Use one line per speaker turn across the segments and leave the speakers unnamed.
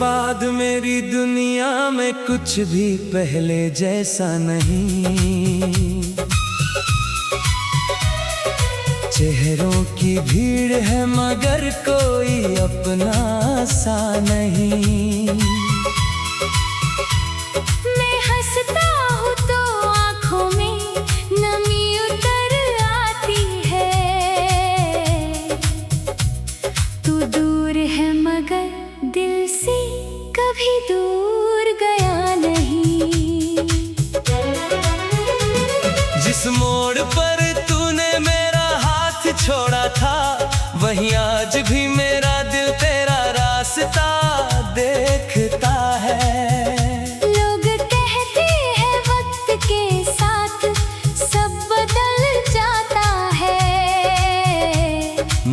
बाद मेरी दुनिया में कुछ भी पहले जैसा नहीं। चेहरों की भीड़ है मगर कोई अपना सा नहीं।
मैं हंसता हूँ तो आँखों में नमी उतर आती है। तू दूर है मगर दिल से कभी दूर गया नहीं।
जिस मोड़ पर तूने मेरा हाथ छोड़ा था, वहीं आज भी मेरा दिल तेरा रास्ता देखता है।
लोग कहते हैं वक्त के साथ सब बदल जाता है,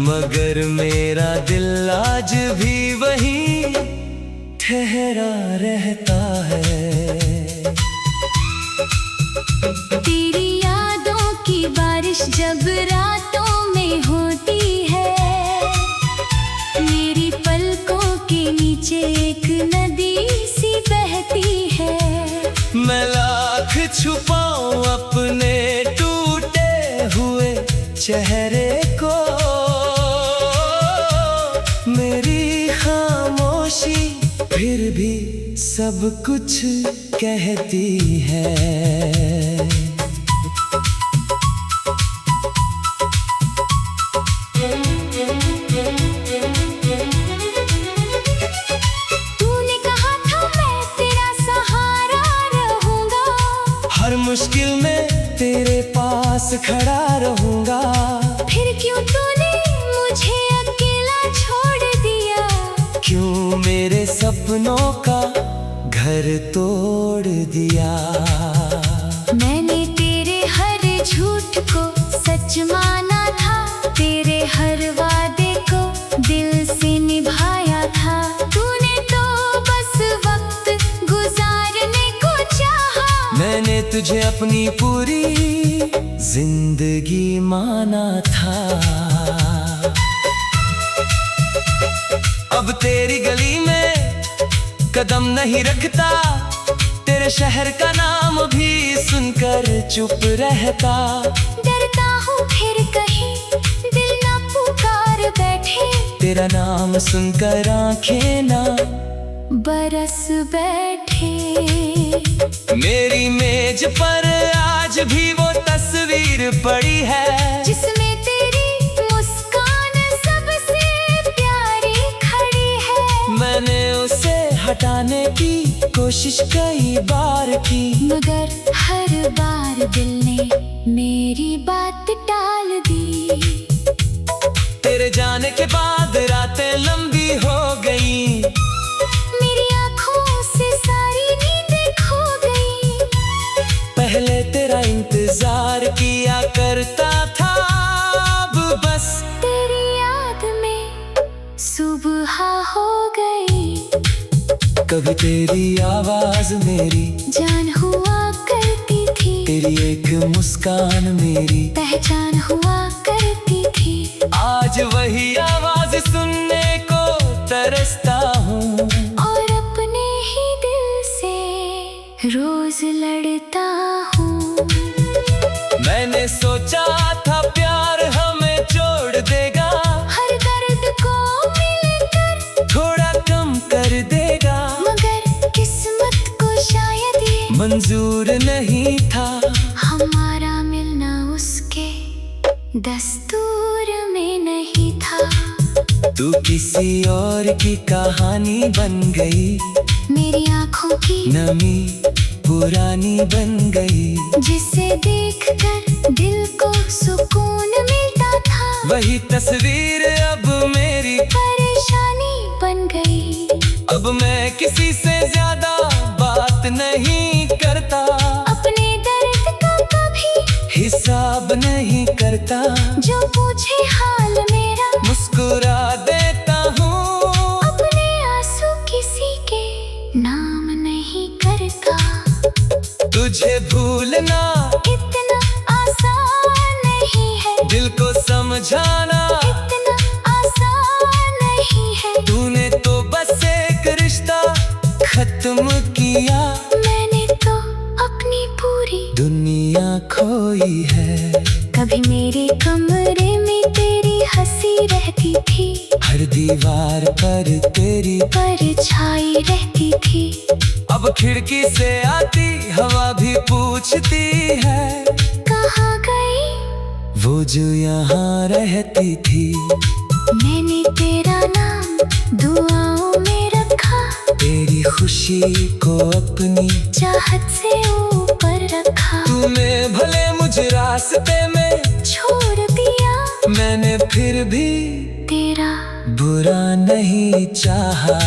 मगर मेरा दिल आज भी वहीं ठहरा रहता है।
तेरी यादों की बारिश जब रातों में होती है, मेरी पलकों के नीचे एक नदी सी बहती है।
मैं लाख छुपाऊं अपने टूटे हुए चेहरे को, मेरी खामोशी फिर भी सब कुछ कहती है।
तूने कहा था मैं तेरा सहारा रहूंगा,
हर मुश्किल में तेरे पास खड़ा रहूंगा।
फिर क्यों तूने मुझे अकेला छोड़ दिया?
क्यों मेरे सपनों का घर तोड़ दिया?
मैंने तेरे हर झूठ को सच माना था, तेरे हर वादे को दिल से निभाया था। तूने तो बस वक्त गुजारने को चाहा।
मैंने तुझे अपनी पूरी जिंदगी माना था। अब तेरी गली में कदम नहीं रखता, तेरे शहर का नाम भी सुनकर चुप रहता।
डरता हूँ फिर कहीं दिल ना पुकार बैठे,
तेरा नाम सुनकर आंखें ना
बरस बैठे।
मेरी मेज पर आज भी वो तस्वीर पड़ी है,
जिसमें तेरी मुस्कान सबसे प्यारी खड़ी है।
मैंने उसे हटाने की कोशिश कई बार की,
मगर हर बार दिल ने मेरी बात टाल दी।
तेरे जाने के बाद रातें लंबी हो गई,
मेरी आँखों से सारी नींदें खो गई।
पहले तेरा इंतजार किया करता था, अब बस
तेरी याद में सुबह हो गई।
कभी तेरी आवाज मेरी
जान हुआ करती थी,
तेरी एक मुस्कान मेरी
पहचान हुआ करती थी।
आज वही आवाज सुनने को तरसता हूँ,
और अपने ही दिल से रोज लड़ता हूँ।
मैंने सोचा था प्यार हमें जोड़ देगा,
हर दर्द को मिलकर
थोड़ा कम कर देगा,
मगर किस्मत को शायद ये
मंजूर नहीं था।
हमारा मिलना उसके दस्तूर में नहीं था।
तू किसी और की कहानी बन गई,
मेरी आँखों की
नमी पुरानी बन गई।
जिसे देखकर दिल को सुकून मिलता था,
वही तस्वीर अब मेरी
परेशानी बन गई।
अब मैं किसी से ज्यादा बात नहीं करता,
अपने दर्द का कभी
हिसाब नहीं करता।
जो पूछे हाल मेरा
मुस्कुरा देता हूँ,
अपने आंसू किसी के नाम नहीं करता।
तुझे भूलना
इतना आसान नहीं है,
दिल को समझाना
इतना आसान नहीं है।
तूने तो बस एक रिश्ता गुम किया,
मैंने तो अपनी पूरी
दुनिया खोई है।
कभी मेरे कमरे में तेरी हंसी रहती थी,
हर दीवार पर तेरी
परछाई रहती थी।
अब खिड़की से आती हवा भी पूछती है,
कहाँ गई
वो जो यहाँ रहती थी।
मैंने तेरा नाम दुआओं में रखा,
तेरी खुशी को अपनी
चाहत से ऊपर रखा।
तूने भले मुझे रास्ते में
छोड़ दिया,
मैंने फिर भी
तेरा
बुरा नहीं चाहा।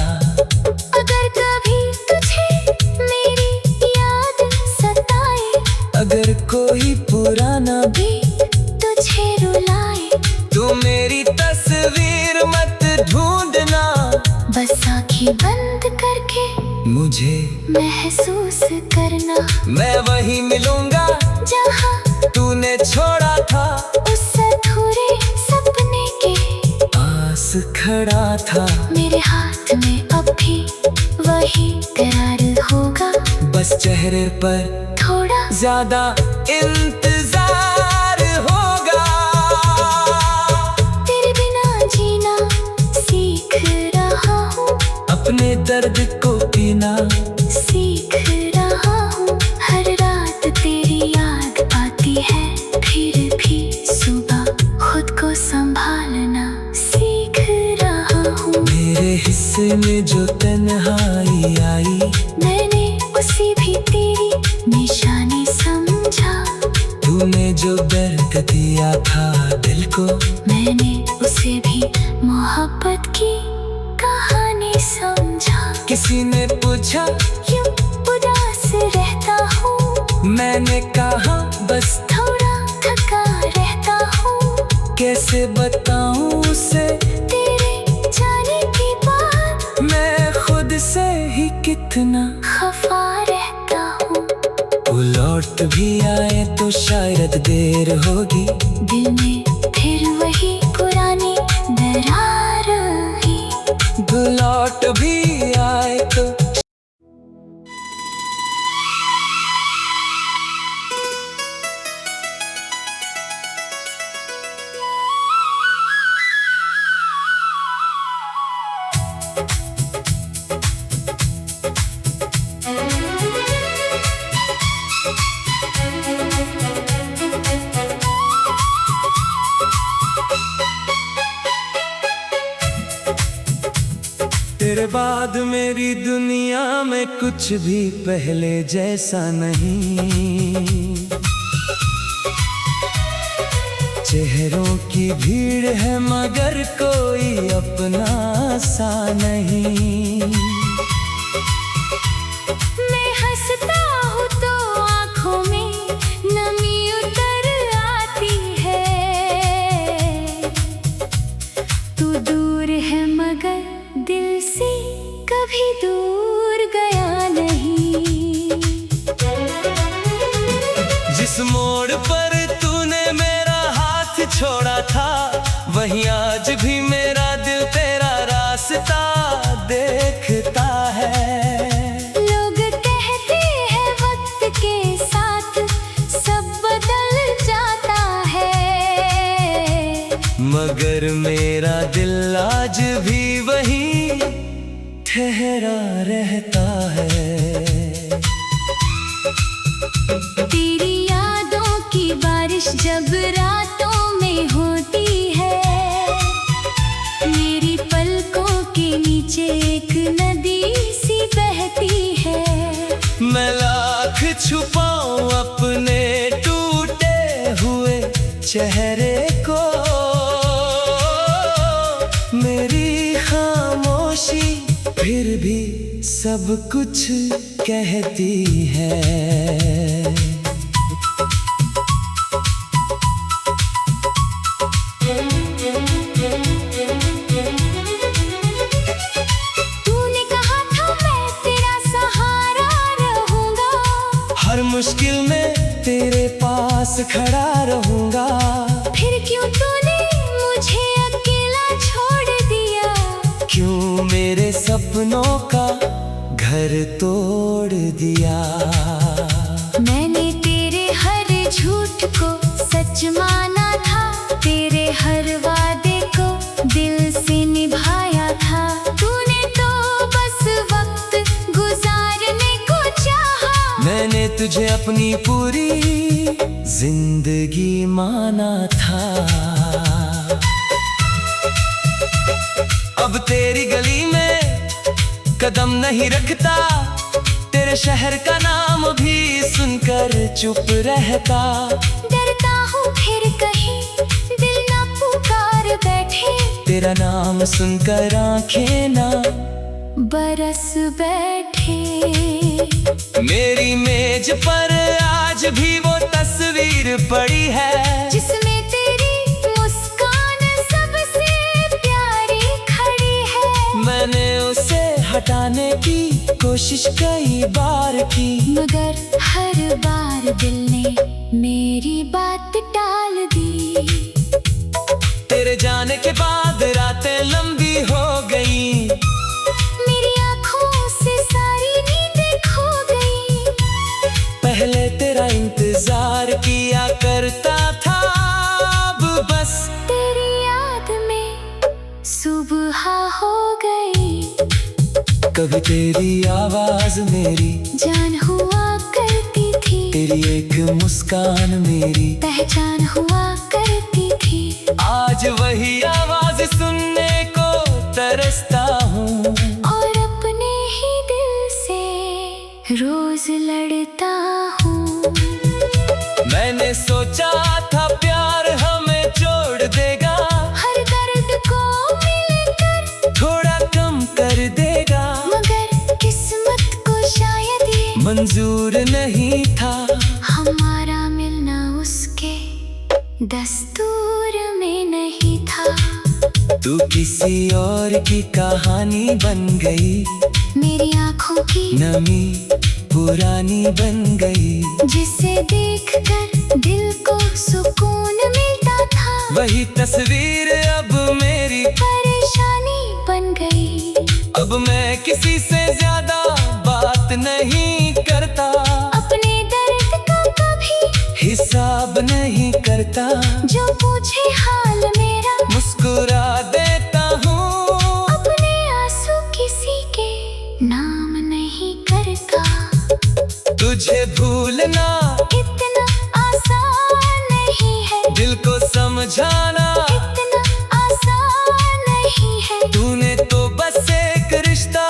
अगर कभी तुझे मेरी याद सताए,
अगर कोई पुराना
भी तुझे रुलाए,
तू मेरी तस्वीर मत ढूंढना।
बस आँखें बंद करके
मुझे
महसूस करना,
मैं वहीं मिलूंगा
जहाँ
तूने छोड़ा था।
उस अधूरे सपने के
पास खड़ा था,
मेरे हाथ में अब भी वही करार होगा।
बस चेहरे पर
थोड़ा
ज्यादा इंतजार होगा।
तेरे बिना जीना सीख रहा हूँ,
अपने दर्द को पीना
सीख रहा हूँ। हर रात तेरी याद आती है, फिर भी सुबह खुद को संभालना सीख रहा हूँ।
मेरे हिस्से में जो तन्हाई आई,
मैंने उसे भी तेरी निशानी समझा।
तूने जो दर्द दिया था दिल को,
मैंने उसे भी मोहब्बत की कहानी समझा।
किसी ने पूछा
क्यों उदास रहता हूँ,
मैंने कहा बस
थोड़ा थका रहता हूँ।
कैसे बताऊं उसे
तेरे जाने के बाद
मैं खुद से ही कितना
खफा रहता हूँ।
वो लौट भी आए तो शायद देर होगी,
दिल में फिर वही पुरानी दरार ही।
वो लौट भी आए तो तेरे बाद मेरी दुनिया में कुछ भी पहले जैसा नहीं। चेहरों की भीड़ है मगर कोई अपना सा नहीं।
मैं हंसता हूँ तो आँखों में नमी उतर आती है। तू दूर है मगर दिल से कभी दूर गया नहीं।
जिस मोड़ पर तूने मेरा हाथ छोड़ा था, वहीं आज भी मेरा दिल तेरा रास्ता देखता है।
लोग कहते हैं वक्त के साथ सब बदल जाता है,
मगर मेरा दिल आज भी वहीं ठहरा रहता है।
तेरी यादों की बारिश जब रातों में होती है, मेरी पलकों के नीचे एक नदी सी बहती है।
मैं लाख छुपाऊं अपने टूटे हुए चेहरे को, मेरी खामोशी फिर भी सब कुछ कहती है।
तूने कहा था मैं तेरा सहारा रहूंगा,
हर मुश्किल में तेरे पास खड़ा रहूंगा।
फिर क्यों तूने मुझे अकेला छोड़ दिया?
क्यों मेरे सपनों का घर घर तोड़ दिया।
मैंने तेरे हर झूठ को सच माना था, तेरे हर वादे को दिल से निभाया था। तूने तो बस वक्त गुजारने को चाहा।
मैंने तुझे अपनी पूरी जिंदगी माना था। अब तेरी गली में कदम नहीं रखता, तेरे शहर का नाम भी सुनकर चुप रहता।
डरता हूँ फिर कहीं दिल ना पुकार बैठे,
तेरा नाम सुनकर आंखें ना
बरस बैठे।
मेरी मेज पर आज भी वो तस्वीर पड़ी है,
जिसमें तेरी मुस्कान सबसे प्यारी खड़ी है।
मैंने उसे हटाने की कोशिश कई बार की,
मगर हर बार दिल ने मेरी बात टाल दी।
तेरे जाने के बाद रातें लंबी हो गई,
मेरी आँखों से सारी नींदें खो गई।
पहले तेरा इंतजार किया करता था, अब बस
तेरी याद में सुबह हो गई।
कभी तेरी आवाज मेरी
जान हुआ करती थी,
तेरी एक मुस्कान मेरी
पहचान हुआ करती थी।
आज वही आवाज सुनने को तरसता हूँ,
और अपने ही दिल से रोज लड़ता हूँ।
मैंने सोचा था प्यार हमें जोड़ देगा,
हर दर्द को मिलकर
थोड़ा कम कर देगा।
मगर किस्मत को शायद ये
मंजूर नहीं था,
हमारा मिलना उसके दस्तूर में नहीं था।
तू किसी और की कहानी बन गई,
मेरी आँखों की
नमी पुरानी बन गई।
जिसे देखकर दिल को सुकून मिलता था,
वही तस्वीर अब मेरी
परेशानी बन गई।
अब मैं किसी से ज्यादा बात नहीं करता,
अपने दर्द का कभी
हिसाब नहीं करता।
जो पूछे हाल मेरा
मुस्कुरा देता हूँ,
अपने आंसू किसी के नाम नहीं करता।
तुझे भूलना
इतना आसान नहीं है,
दिल को समझाना
इतना आसान नहीं है।
तूने तो बस एक रिश्ता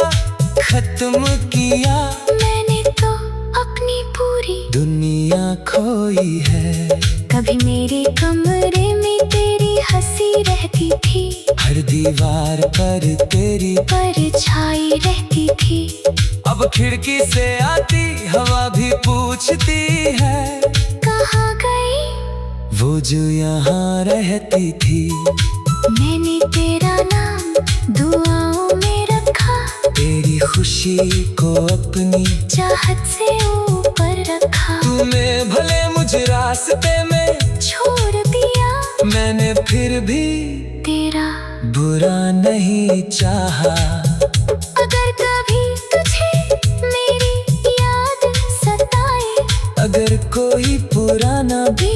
खत्म किया,
मैंने तो अपनी पूरी
दुनिया खोई है।
कभी मेरे कमरे में तेरी हंसी रहती थी,
हर दीवार पर तेरी
परछाई रहती थी।
अब खिड़की से आती हवा भी पूछती है,
कहाँ गई
वो जो यहाँ रहती थी।
मैंने तेरा नाम दुआओं में रखा,
तेरी खुशी को अपनी
चाहत से ऊपर रखा।
तूने भले मुझे रास्ते में
छोड़ दिया,
मैंने फिर भी
तेरा
बुरा नहीं चाहा।
अगर कभी तुझे मेरी याद सताए,
अगर कोई पुराना
भी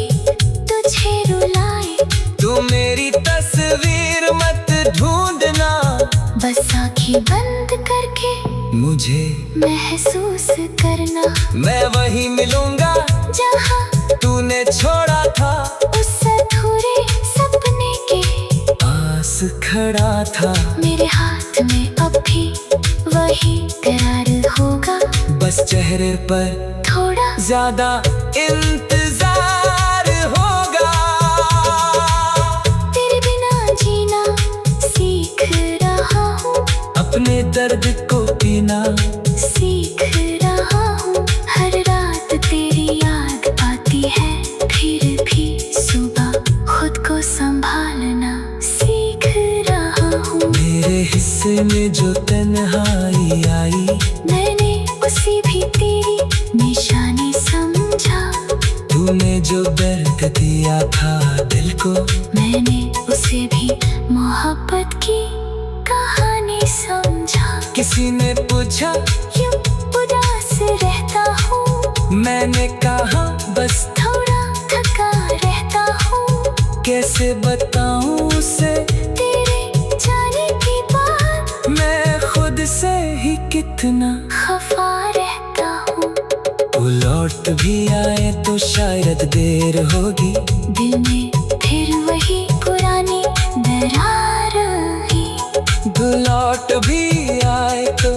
तुझे रुलाए,
तो मेरी तस्वीर मत ढूंढना।
बस आँखें बंद करके
मुझे
महसूस करना,
मैं वही मिलूंगा
जहाँ
तूने छोड़ा था।
उस अधूरे सपने के
पास खड़ा था,
मेरे हाथ में अब भी वही करार होगा।
बस चेहरे पर
थोड़ा
ज्यादा इंतजार होगा।
तेरे बिना जीना सीख रहा हूँ,
अपने दर्द को पीना
सीख रहा हूँ। हर रात तेरी याद आती है, फिर भी सुबह खुद को संभालना सीख रहा हूँ।
मेरे हिस्से में जो तन्हाई आई,
मैंने उसी भी तेरी निशानी समझा।
तूने जो दर्द दिया था दिल को,
मैंने उसे भी मोहब्बत की कहानी समझा।
किसी ने पूछा
क्यों
मैंने कहा बस
थोड़ा थका रहता हूँ,
कैसे बताऊं उसे
तेरे जाने के बाद
मैं खुद से ही कितना
खफा रहता हूँ।
वो लौट भी आए तो शायद देर होगी,
दिल में फिर वही पुरानी दरार ही।
वो लौट भी आए तो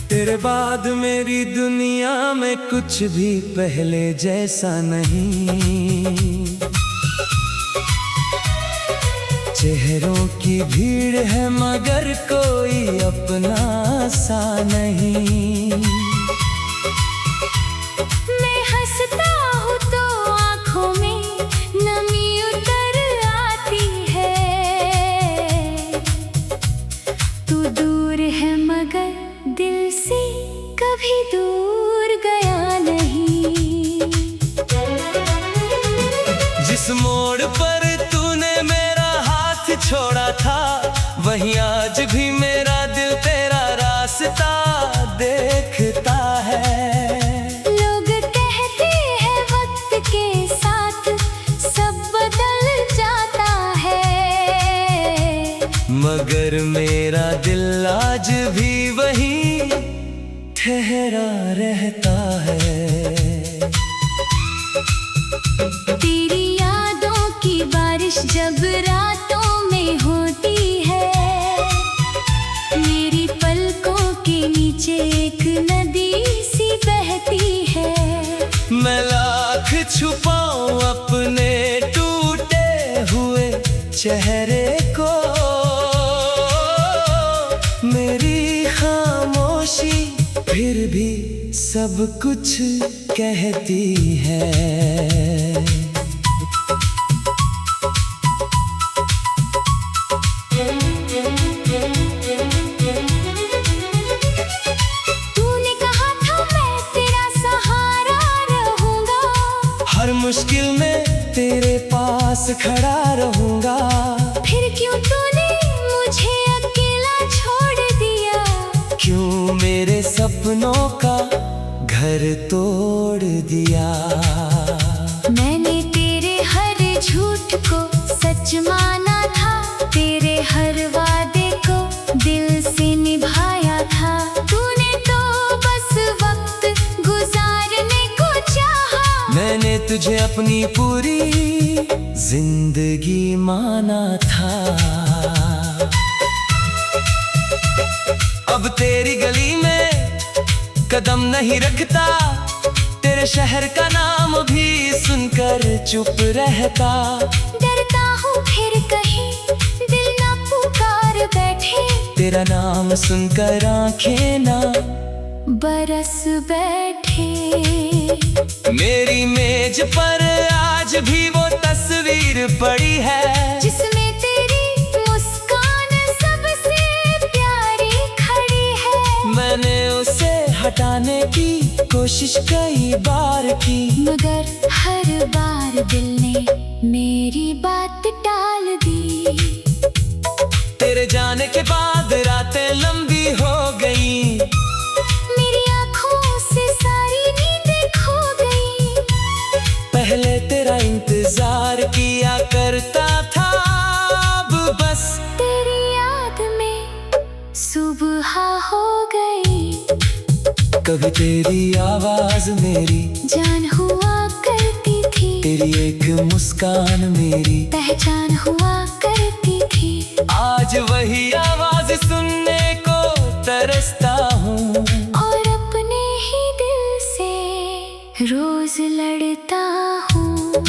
तेरे बाद मेरी दुनिया में कुछ भी पहले जैसा नहीं। चेहरों की भीड़ है मगर कोई अपना सा नहीं।
मैं हंसता हूँ तो आँखों में नमी उतर आती है। तू दूर है मगर दिल से कभी दूर गया नहीं।
जिस मोड़ पर तूने मेरा हाथ छोड़ा था, वहीं आज भी मेरा दिल तेरा रास्ता देखता है।
लोग कहते हैं वक्त के साथ सब बदल जाता है,
मगर मेरा दिल आज भी वहीं ठहरा रहता है।
तेरी यादों की बारिश जब रातों में होती है, मेरी पलकों के नीचे एक नदी सी बहती है।
मैं लाख छुपाऊं अपने टूटे हुए चेहरे को, मेरी खामोशी फिर भी सब कुछ कहती है।
तूने कहा था मैं तेरा सहारा रहूंगा,
हर मुश्किल में तेरे पास खड़ा रहूंगा।
फिर क्यों तूने मुझे अकेला छोड़ दिया?
क्यों मेरे सपनों का घर तोड़ दिया?
मैंने तेरे हर झूठ को सच माना था, तेरे हर वादे को दिल से निभाया था। तूने तो बस वक्त गुजारने को चाहा,
मैंने तुझे अपनी पूरी जिंदगी माना था। अब तेरी गली में कदम नहीं रखता, तेरे शहर का नाम भी सुनकर चुप रहता।
डरता हूँ फिर कहीं दिल ना पुकार बैठे,
तेरा नाम सुनकर आंखें ना
बरस बैठे।
मेरी मेज पर आज भी वो तस्वीर पड़ी है,
जिसमें तेरी मुस्कान सबसे प्यारी खड़ी है।
मैंने उसे हटाने की कोशिश कई बार की,
मगर हर बार दिल ने मेरी बात टाल दी।
तेरे जाने के बाद रातें लंबी हो गई,
मेरी आँखों से सारी नींदें खो गई।
पहले तेरा इंतजार किया करता था, अब बस
तेरी याद में सुबह हो गई।
कभी तेरी आवाज मेरी
जान हुआ करती थी,
तेरी एक मुस्कान मेरी
पहचान हुआ करती थी।
आज वही आवाज सुनने को तरसता हूँ,
और अपने ही दिल से रोज लड़ता हूँ।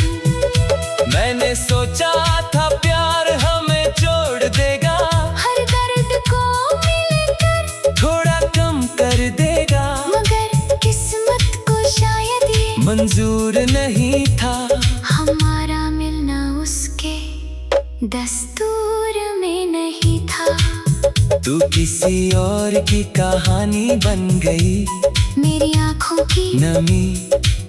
मैंने सोचा था प्यार हमें जोड़ देगा,
हर दर्द को मिलकर
थोड़ा कम कर देगा,
मगर किस्मत को शायद ये
मंजूर नहीं था।
हमारा मिलना उसके दस्तूर में नहीं था।
तू किसी और की कहानी बन गई,
मेरी आँखों की
नमी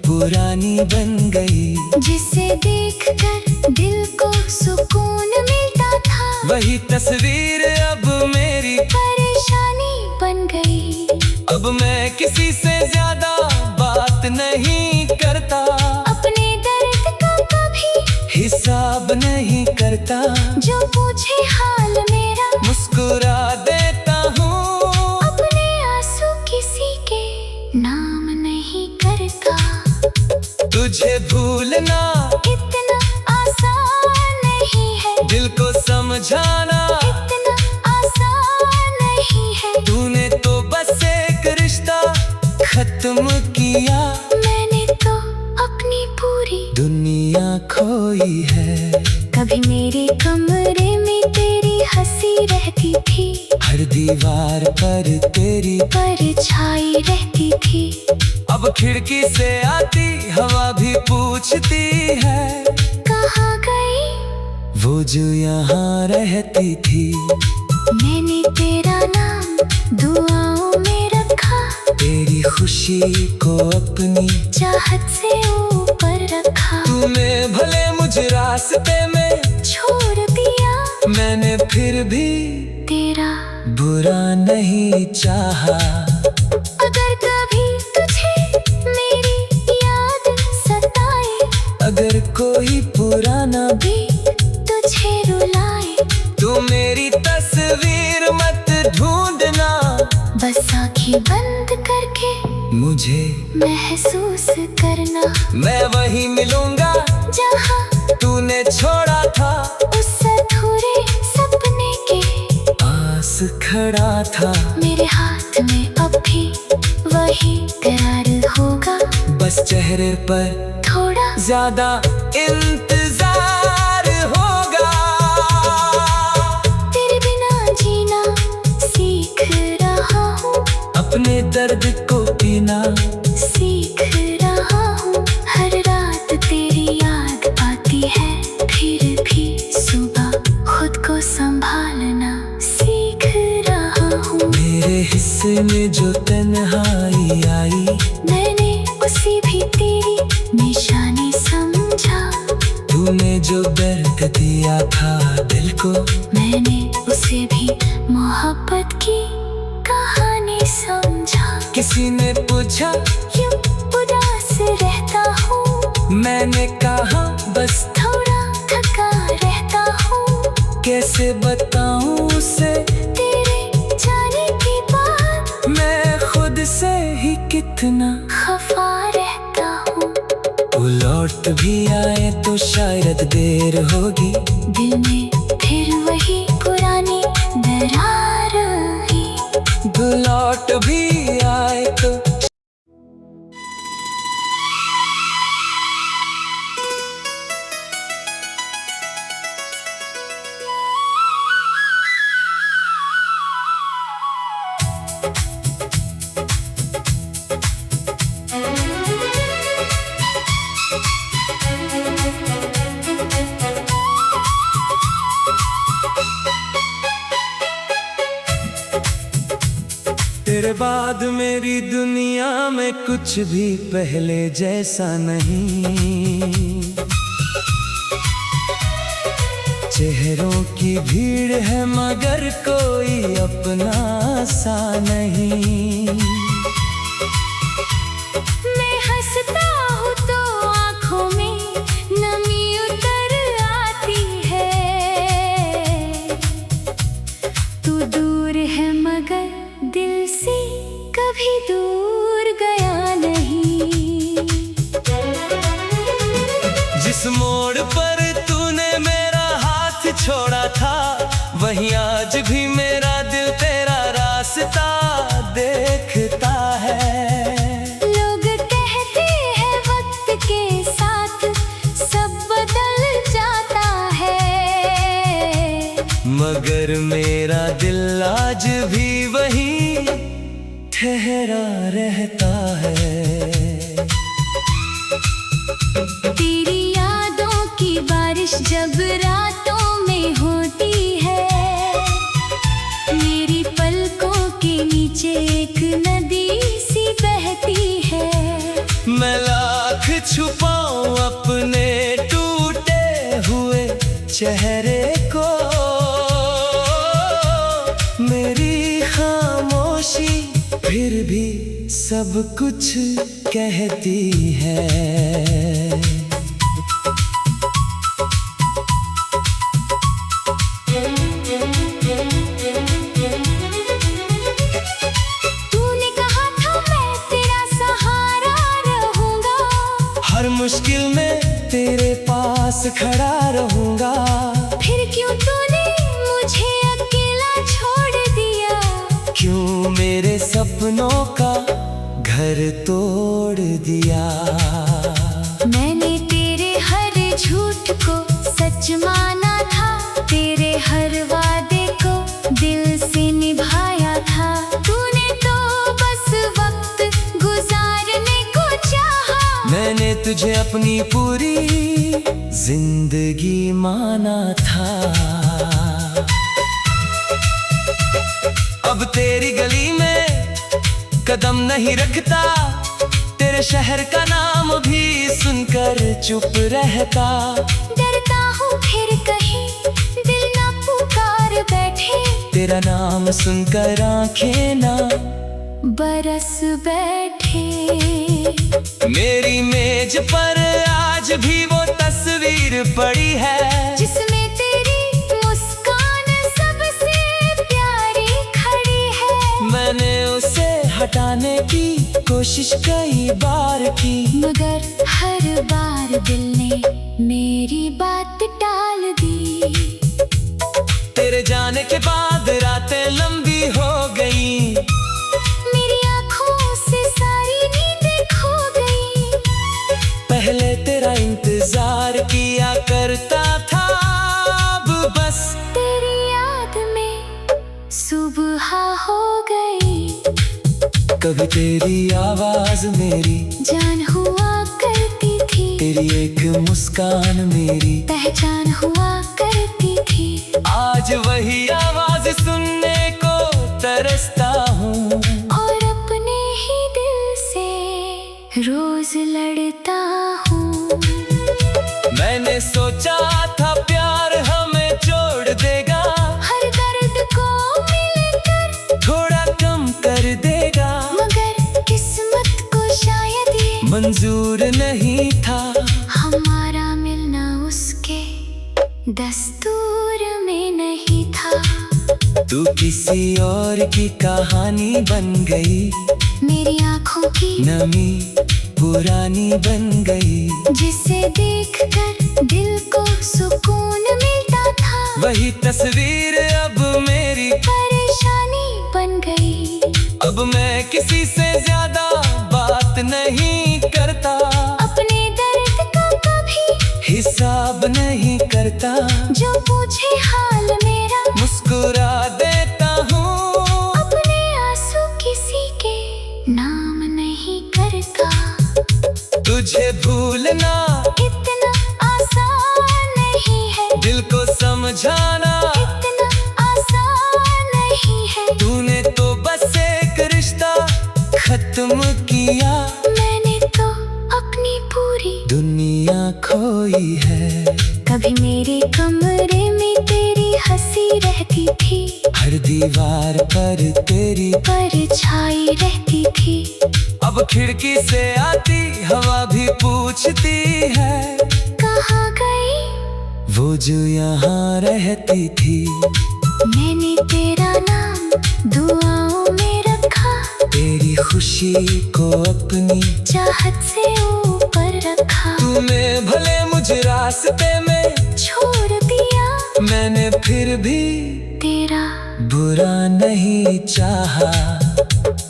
पुरानी बन गई।
जिसे देखकर दिल को सुकून मिलता था,
वही तस्वीर अब मेरी
परेशानी बन गई।
अब मैं किसी से ज्यादा बात नहीं करता,
अपने दर्द का कभी
हिसाब नहीं करता।
जो पूछे हाल मेरा
मुस्कुरा देता हूँ,
अपने आंसू किसी के नाम नहीं करता।
तुझे भूलना
इतना आसान नहीं है,
दिल को समझाना
इतना आसान नहीं है।
तूने तो बस एक रिश्ता खत्म किया,
मैंने तो अपनी पूरी
दुनिया खोई है।
कभी मेरे कमरे में तेरी हंसी रहती थी,
हर दीवार पर तेरी
परछाई रहती थी।
अब खिड़की से आती हवा भी पूछती है,
कहाँ गई
वो जो यहाँ रहती थी।
मैंने तेरा नाम दुआओं में रखा,
तेरी खुशी को अपनी
चाहत से ऊपर रखा।
तूने भले मुझे रास्ते में
छोड़ दिया,
मैंने फिर भी
तेरा
बुरा नहीं चाहा।
अगर कभी तुझे मेरी याद सताए,
अगर कोई पुराना
भी तुझे रुलाए,
तो मेरी तस्वीर मत ढूंढना।
बस आँखें बंद करके
मुझे
महसूस करना,
मैं वही मिलूंगा
जहाँ
तूने छोड़ा था।
उस अधूरे सपने के
आस खड़ा था,
मेरे हाथ में अब भी वही करार होगा।
बस चेहरे पर
थोड़ा
ज्यादा इंतजार होगा।
तेरे बिना जीना सीख रहा हूँ,
अपने दर्द को पीना
सीख रहा हूँ। हर रात तेरी याद आती है, फिर भी सुबह खुद को संभालना सीख रहा हूँ।
मेरे हिस्से में जो तन्हाई आई,
मैंने उसी भी तेरी निशानी समझा।
तूने जो दर्द दिया था दिल को,
मैंने उसे भी मोहब्बत की कहानी समझा।
किसी ने पूछा
क्यों उदास रहता हूँ,
मैंने कहा बस
थोड़ा थका रहता हूँ।
कैसे बताऊं उसे
तेरे जाने के बाद
मैं खुद से ही कितना
खफा रहता हूँ।
वो लौट भी आए तो शायद देर होगी,
दिल में फिर वही पुरानी दरार ही।
वो लौट भी आए तो तेरे बाद मेरी दुनिया में कुछ भी पहले जैसा नहीं। चेहरों की भीड़ है मगर कोई अपना सा नहीं।
मैं हंसता हूँ तो आँखों में नमी उतर आती है। तू दूर है मगर दिल से कभी दूर गया नहीं।
जिस मोड़ पर तूने मेरा हाथ छोड़ा था, वहीं आज भी मेरा दिल तेरा रास्ता देखता है।
लोग कहते हैं वक्त के साथ सब बदल जाता है,
मगर मेरा दिल आज भी वहीं ठहरा रहता है।
तेरी यादों बारिश जब रातों में होती है, मेरी पलकों के नीचे एक नदी सी बहती है।
मैं लाख छुपाऊं अपने टूटे हुए चेहरे को, मेरी खामोशी फिर भी सब कुछ कहती है।
तूने कहा था मैं तेरा सहारा रहूंगा,
हर मुश्किल में तेरे पास खड़ा रहूंगा।
फिर क्यों तूने मुझे अकेला छोड़ दिया?
क्यों मेरे सपनों का घर तोड़ दिया?
मैंने तेरे हर झूठ को सच माना था, तेरे हर वादे को दिल से निभाया था। तूने तो बस वक्त गुजारने को चाहा।
मैंने तुझे अपनी पूरी जिंदगी माना था। अब तेरी गली में कदम नहीं रखता, तेरे शहर का नाम भी सुनकर चुप रहता।
डरता हूँ फिर कहीं दिल ना पुकार बैठे,
तेरा नाम सुनकर आंखें ना
बरस बैठे।
मेरी मेज पर आज भी वो तस्वीर पड़ी है,
जिसमें तेरी मुस्कान सबसे प्यारी खड़ी है।
मैंने उसे हटाने की कोशिश कई बार की,
मगर हर बार दिल ने मेरी बात टाल दी।
तेरे जाने के बाद रातें लंबी हो गई,
मेरी आँखों से सारी नींदें खो गई।
पहले तेरा इंतजार किया करता था, अब बस
तेरी याद में सुबह हो गई।
कभी तेरी आवाज मेरी
जान हुआ करती थी,
तेरी एक मुस्कान मेरी
पहचान हुआ करती थी।
आज वही आवाज सुनने को तरसता हूँ,
और अपने ही दिल से रोज लड़ता हूँ।
मैंने सोचा था प्यार हमें जोड़ देगा,
हर दर्द को मिलकर
थोड़ा कम कर देगा।
मगर किस्मत को शायद ये
मंजूर नहीं था,
हमारा मिलना उसके दस्तूर में नहीं था।
तू किसी और की कहानी बन गई,
मेरी आँखों की
नमी पुरानी बन गई।
जिसे देखकर दिल को सुकून मिलता था,
वही तस्वीर अब मेरी
परेशानी बन गई।
अब मैं किसी से ज्यादा बात नहीं करता,
अपने दर्द का कभी
हिसाब नहीं करता।
जो पूछे हाल मेरा
मुस्कुरा देता हूँ,
अपने आंसू किसी के नाम नहीं करता।
तुझे भूलना
इतना आसान नहीं है,
दिल को समझाना
इतना आसान नहीं है।
तूने तो बस एक रिश्ता खत्म किया,
मैंने तो अपनी पूरी
दुनिया खोई है।
कभी मेरे कमरे में तेरी हंसी रहती थी,
हर दीवार पर तेरी
परछाई रहती थी।
अब खिड़की से आती हवा भी पूछती है,
कहाँ गई
वो जो यहाँ रहती थी।
मैंने तेरा नाम दुआओं में रखा,
तेरी खुशी को अपनी
चाहत से ऊपर रखा।
तूने भले मुझे रास्ते में
छोड़ दिया,
मैंने फिर भी
तेरा
बुरा नहीं चाहा।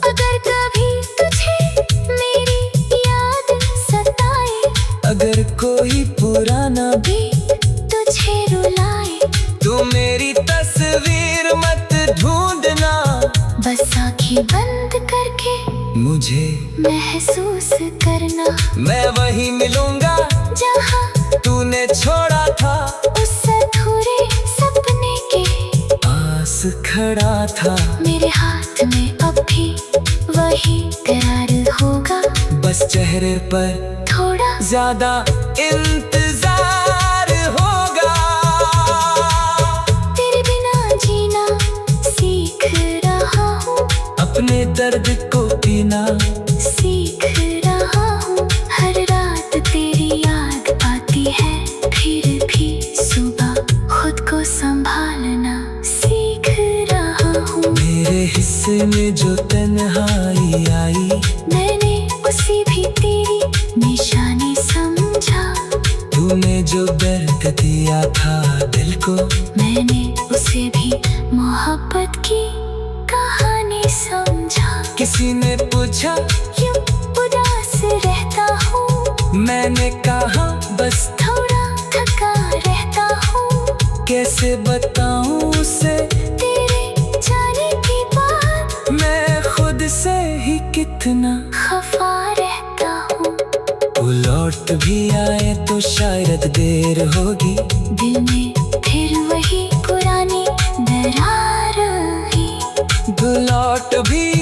अगर कभी तुझे मेरी याद सताए,
अगर कोई पुराना
भी तुझे रुलाए,
तू मेरी तस्वीर मत ढूंढना।
बस आँखें बंद करके
मुझे
महसूस करना,
मैं वही मिलूंगा
जहाँ
तूने छोड़ा था,
उस अधूरे सपने के
पास खड़ा था।
मेरे हाथ में अब भी वही करार होगा,
बस चेहरे पर
थोड़ा
ज्यादा इंतजार होगा।
तेरे बिना जीना सीख रहा हूँ,
अपने दर्द को पीना
सीख रहा हूँ। हर रात तेरी याद आती है, फिर भी सुबह खुद को संभालना सीख रहा हूँ।
मेरे हिस्से में जो तन्हाई आई,
मैंने उसे भी तेरी निशानी समझा।
तूने जो दर्द दिया था दिल को,
मैंने उसे भी मोहब्बत की कहानी समझा।
किसी ने पूछा
क्यों उदास रहता हूँ,
मैंने कहा बस
थोड़ा थका रहता हूँ।
कैसे बताऊं उसे
तेरे जाने की बात,
मैं खुद से ही कितना।
खफा रहता हूँ।
वो लौट भी आए तो शायद देर होगी,
दिल में फिर वही पुरानी दरार रही।
वो लौट भी